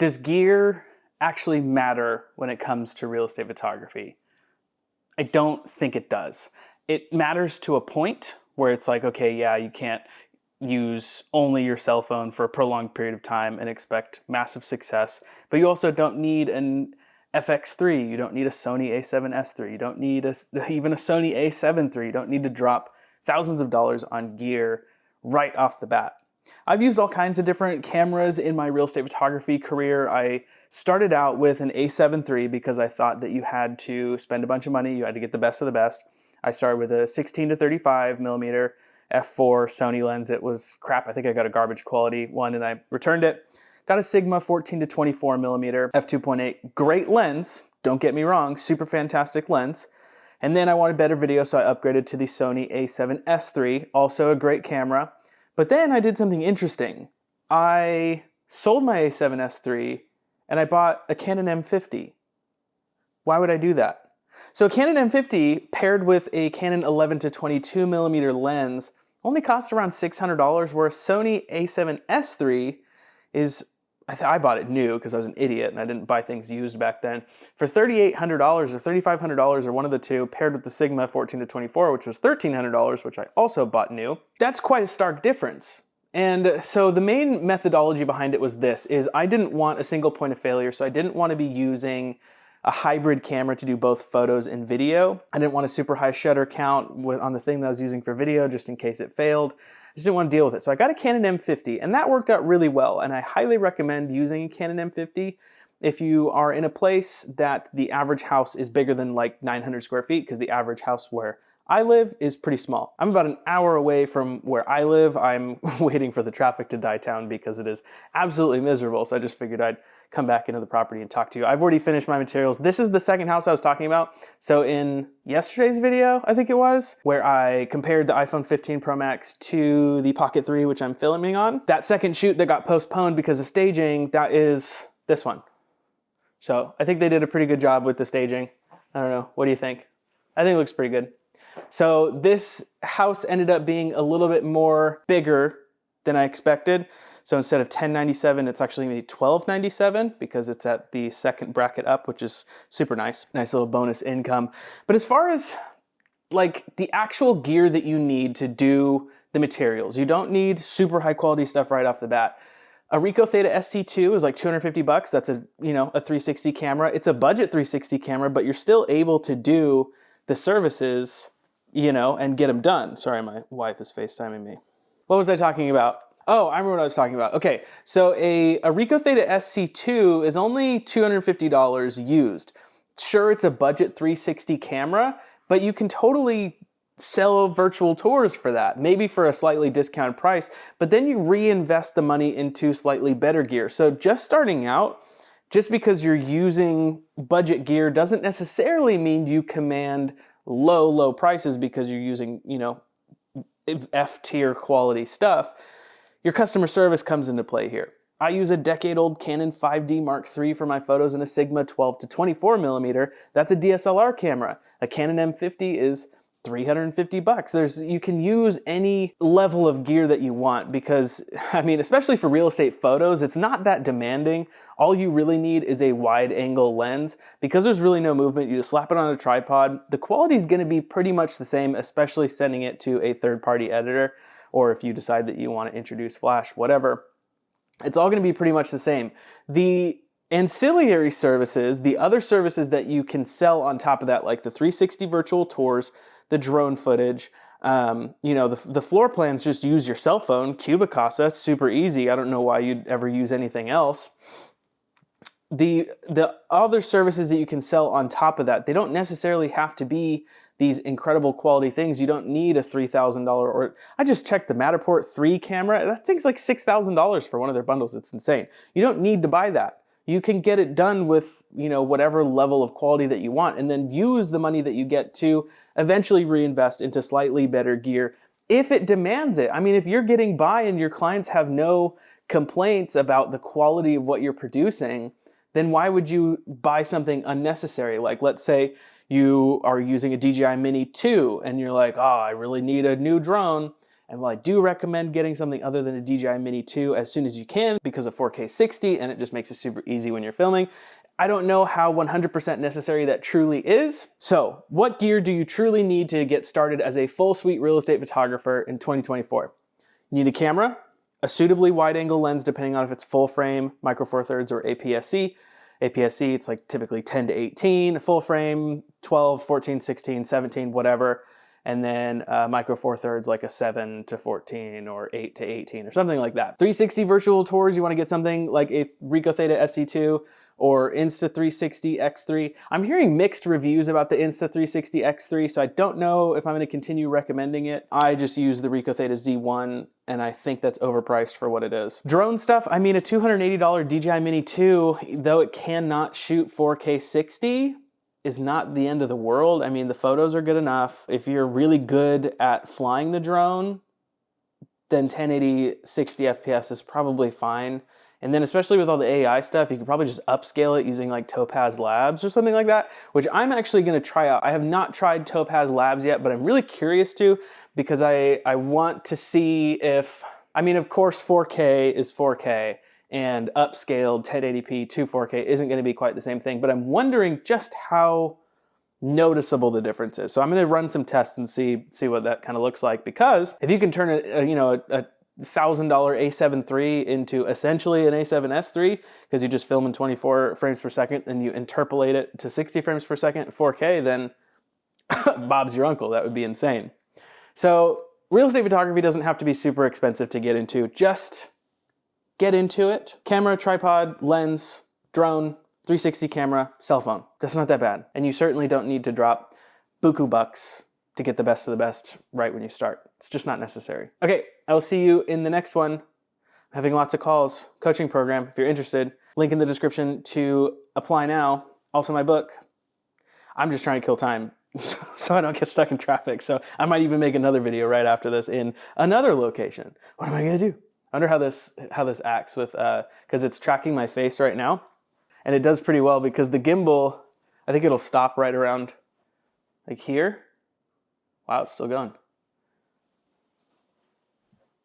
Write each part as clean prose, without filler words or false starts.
Does gear actually matter when it comes to real estate photography? I don't think it does. It matters to a point where it's like, okay, yeah, you can't use only your cell phone for a prolonged period of time and expect massive success, but you also don't need an FX3, you don't need a Sony a7S III, you don't need even a Sony a7 III, you don't need to drop thousands of dollars on gear right off the bat. I've used all kinds of different cameras in my real estate photography career. I started out with an a7 III because I thought that you had to spend a bunch of money, you had to get the best of the best. I started with a 16 to 35 millimeter f4 Sony lens. It was crap. I think I got a garbage quality one and I returned it. Got a Sigma 14 to 24 millimeter f2.8. Great lens, don't get me wrong, super fantastic lens. And then I wanted better video, so I upgraded to the Sony a7S III, also a great camera. But then I did something interesting. I sold my a7S III and I bought a Canon M50. Why would I do that? So a Canon M50 paired with a Canon 11 to 22 millimeter lens only costs around $600, where a Sony a7S III is, I bought it new because I was an idiot and I didn't buy things used back then, for $3,800 or $3,500 or one of the two, paired with the Sigma 14 to 24, which was $1,300, which I also bought new. That's quite a stark difference. And so the main methodology behind it was this, is I didn't want a single point of failure, so I didn't want to be using a hybrid camera to do both photos and video. I didn't want a super high shutter count on the thing that I was using for video just in case it failed. I just didn't want to deal with it. So I got a Canon M50 and that worked out really well. And I highly recommend using a Canon M50 if you are in a place that the average house is bigger than like 900 square feet, because the average house where I live is pretty small. I'm about an hour away from where I live. I'm waiting for the traffic to die down because it is absolutely miserable. So I just figured I'd come back into the property and talk to you. I've already finished my materials. This is the second house I was talking about. So in yesterday's video, I think it was, where I compared the iPhone 15 Pro Max to the Pocket 3, which I'm filming on. That second shoot that got postponed because of staging, that is this one. So I think they did a pretty good job with the staging. I don't know, what do you think? I think it looks pretty good. So this house ended up being a little bit more bigger than I expected. So instead of $1097, it's actually maybe $1297 because it's at the second bracket up, which is super nice. Nice little bonus income. But as far as like the actual gear that you need to do the materials, you don't need super high quality stuff right off the bat. A Ricoh Theta SC2 is like 250 bucks. That's a 360 camera. It's a budget 360 camera, but you're still able to do the services, and get them done. Sorry, my wife is FaceTiming me. What was I talking about? Oh, I remember what I was talking about. Okay, so a Ricoh Theta SC2 is only $250 used. Sure, it's a budget 360 camera, but you can totally sell virtual tours for that, maybe for a slightly discounted price, but then you reinvest the money into slightly better gear. So just starting out, just because you're using budget gear doesn't necessarily mean you command low prices because you're using, F-tier quality stuff. Your customer service comes into play here. I use a decade-old Canon 5D Mark III for my photos and a Sigma 12 to 24 millimeter. That's a DSLR camera. A Canon M50 is 350 bucks. You can use any level of gear that you want because, especially for real estate photos, it's not that demanding. All you really need is a wide angle lens. Because there's really no movement, you just slap it on a tripod. The quality is gonna be pretty much the same, especially sending it to a third-party editor, or if you decide that you want to introduce Flash, whatever. It's all gonna be pretty much the same. The ancillary services, the other services that you can sell on top of that, like the 360 virtual tours, the drone footage, the floor plans, just use your cell phone, Cubicasa, it's super easy. I don't know why you'd ever use anything else. The other services that you can sell on top of that, they don't necessarily have to be these incredible quality things. You don't need a $3,000, or I just checked the Matterport 3 camera. That thing's like $6,000 for one of their bundles. It's insane. You don't need to buy that. You can get it done with, whatever level of quality that you want, and then use the money that you get to eventually reinvest into slightly better gear if it demands it. If you're getting by and your clients have no complaints about the quality of what you're producing, then why would you buy something unnecessary? Like, let's say you are using a DJI Mini 2 and you're like, oh, I really need a new drone. And while I do recommend getting something other than a DJI Mini 2 as soon as you can because of 4K 60 and it just makes it super easy when you're filming, I don't know how 100% necessary that truly is. So what gear do you truly need to get started as a full suite real estate photographer in 2024? You need a camera, a suitably wide angle lens depending on if it's full frame, micro four thirds, or APS-C. APS-C, it's like typically 10 to 18, a full frame, 12, 14, 16, 17, whatever. And then micro four thirds like a 7 to 14 or 8 to 18 or something like that. 360 virtual tours, you want to get something like a Ricoh Theta SE2 or Insta360 X3. I'm hearing mixed reviews about the Insta360 X3, so I don't know if I'm going to continue recommending it. I just use the Ricoh Theta Z1 and I think that's overpriced for what it is. Drone stuff, I mean a $280 DJI Mini 2, though it cannot shoot 4K 60, is not the end of the world. I mean, the photos are good enough. If you're really good at flying the drone, then 1080 60 FPS is probably fine. And then especially with all the AI stuff, you could probably just upscale it using like Topaz Labs or something like that, which I'm actually gonna try out. I have not tried Topaz Labs yet, but I'm really curious to because I want to see if, I mean, of course 4K is 4K, and upscaled 1080p to 4K isn't gonna be quite the same thing, but I'm wondering just how noticeable the difference is. So I'm gonna run some tests and see what that kind of looks like, because if you can turn a $1,000 A7 III into essentially an A7S III, because you just film in 24 frames per second and you interpolate it to 60 frames per second 4K, then Bob's your uncle. That would be insane. So real estate photography doesn't have to be super expensive to get into. Just get into it. Camera, tripod, lens, drone, 360 camera, cell phone. That's not that bad. And you certainly don't need to drop buku bucks to get the best of the best right when you start. It's just not necessary. Okay, I will see you in the next one. I'm having lots of calls, coaching program, if you're interested. Link in the description to apply now. Also my book. I'm just trying to kill time so I don't get stuck in traffic. So I might even make another video right after this in another location. What am I gonna do? I wonder how this acts with, because it's tracking my face right now. And it does pretty well because the gimbal, I think it'll stop right around like here. Wow, it's still going.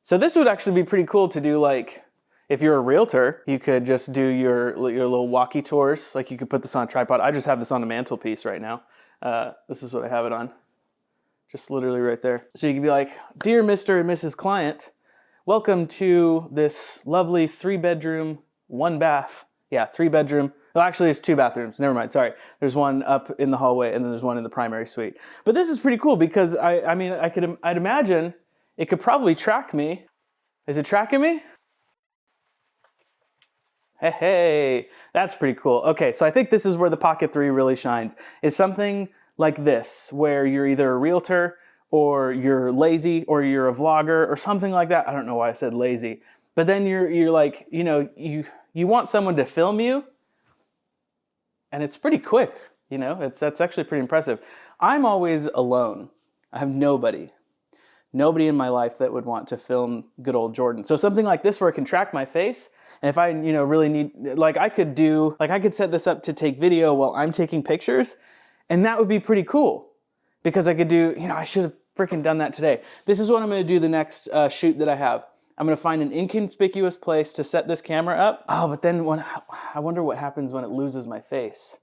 So this would actually be pretty cool to do, like, if you're a realtor, you could just do your little walkie tours. Like you could put this on a tripod. I just have this on the mantelpiece right now. This is what I have it on. Just literally right there. So you could be like, "Dear Mr. and Mrs. Client, welcome to this lovely 3-bedroom, 1-bath." Yeah, 3-bedroom. Well, actually, it's 2 bathrooms. Never mind. Sorry. There's one up in the hallway, and then there's one in the primary suite. But this is pretty cool because I'd imagine it could probably track me. Is it tracking me? Hey, that's pretty cool. Okay, so I think this is where the Pocket 3 really shines. It's something like this, where you're either a realtor or you're lazy or you're a vlogger or something like that. I don't know why I said lazy. But then you're like, you want someone to film you, and it's pretty quick, that's actually pretty impressive. I'm always alone. I have nobody in my life that would want to film good old Jordan. So something like this where it can track my face, and if I, really need, I could set this up to take video while I'm taking pictures, and that would be pretty cool because I could do, I should have freaking done that today. This is what I'm gonna do the next shoot that I have. I'm gonna find an inconspicuous place to set this camera up. Oh, but then I wonder what happens when it loses my face.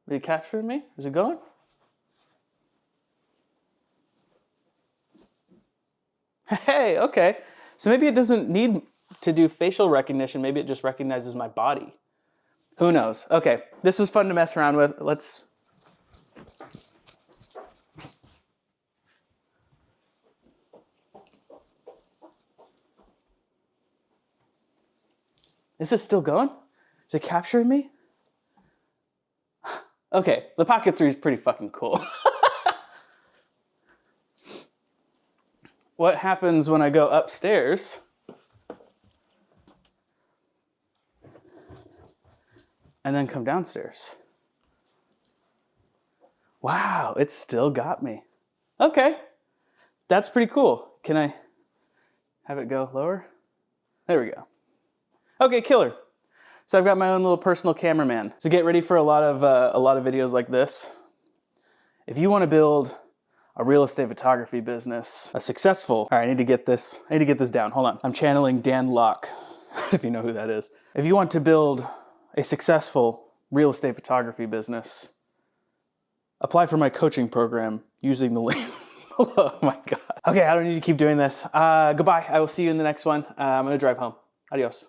Are you capturing me? Is it going? Hey, okay. So maybe it doesn't need to do facial recognition. Maybe it just recognizes my body. Who knows? Okay, this was fun to mess around with. Let's... Is this still going? Is it capturing me? Okay, the Pocket 3 is pretty fucking cool. What happens when I go upstairs and then come downstairs? Wow, it's still got me. Okay, that's pretty cool. Can I have it go lower? There we go. Okay, killer. So I've got my own little personal cameraman. So get ready for a lot of videos like this. If you want to build a real estate photography business, a successful, all right, I need to get this down, hold on. I'm channeling Dan Lok, if you know who that is. If you want to build a successful real estate photography business, apply for my coaching program using the link. Oh my God. Okay, I don't need to keep doing this. Goodbye, I will see you in the next one. I'm gonna drive home. Adios.